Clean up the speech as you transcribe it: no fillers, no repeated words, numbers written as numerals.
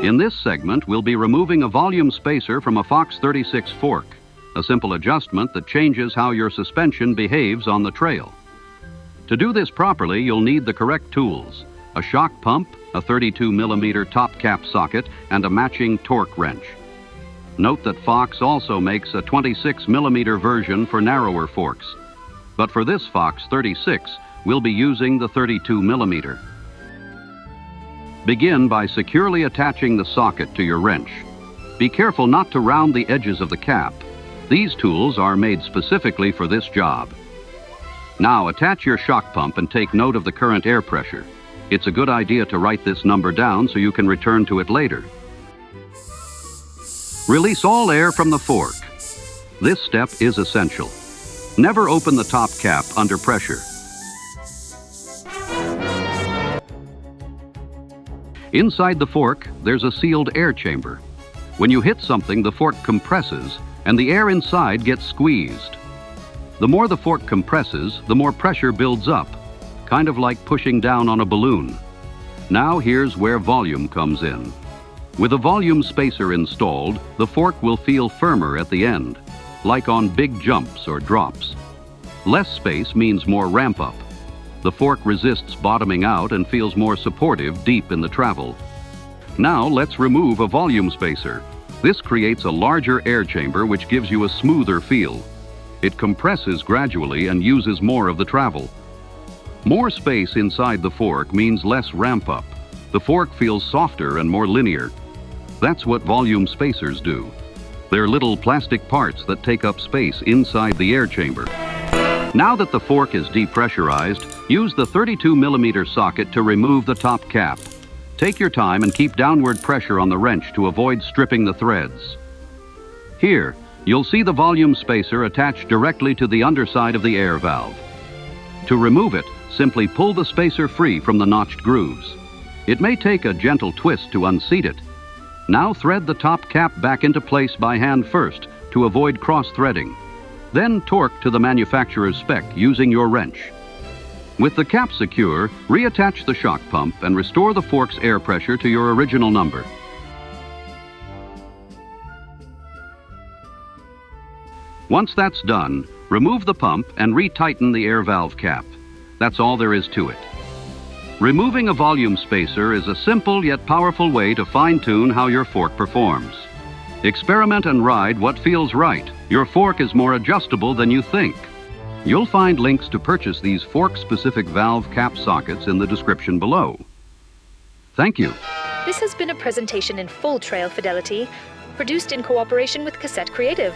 In this segment, we'll be removing a volume spacer from a Fox 36 fork, a simple adjustment that changes how your suspension behaves on the trail. To do this properly, you'll need the correct tools: a shock pump, a 32mm top cap socket, and a matching torque wrench. Note that Fox also makes a 26mm version for narrower forks. But for this Fox 36, we'll be using the 32mm. Begin by securely attaching the socket to your wrench. Be careful not to round the edges of the cap. These tools are made specifically for this job. Now attach your shock pump and take note of the current air pressure. It's a good idea to write this number down so you can return to it later. Release all air from the fork. This step is essential. Never open the top cap under pressure. Inside the fork, there's a sealed air chamber. When you hit something, the fork compresses and the air inside gets squeezed. The more the fork compresses, the more pressure builds up, kind of like pushing down on a balloon. Now here's where volume comes in. With a volume spacer installed, the fork will feel firmer at the end, like on big jumps or drops. Less space means more ramp up. The fork resists bottoming out and feels more supportive deep in the travel. Now let's remove a volume spacer. This creates a larger air chamber which gives you a smoother feel. It compresses gradually and uses more of the travel. More space inside the fork means less ramp up. The fork feels softer and more linear. That's what volume spacers do. They're little plastic parts that take up space inside the air chamber. Now that the fork is depressurized, use the 32mm socket to remove the top cap. Take your time and keep downward pressure on the wrench to avoid stripping the threads. Here, you'll see the volume spacer attached directly to the underside of the air valve. To remove it, simply pull the spacer free from the notched grooves. It may take a gentle twist to unseat it. Now thread the top cap back into place by hand first to avoid cross-threading. Then torque to the manufacturer's spec using your wrench. With the cap secure, reattach the shock pump and restore the fork's air pressure to your original number. Once that's done, remove the pump and retighten the air valve cap. That's all there is to it. Removing a volume spacer is a simple yet powerful way to fine-tune how your fork performs. Experiment and ride what feels right. Your fork is more adjustable than you think. You'll find links to purchase these fork-specific valve cap sockets in the description below. Thank you. This has been a presentation in full trail fidelity, produced in cooperation with Cassette Creative.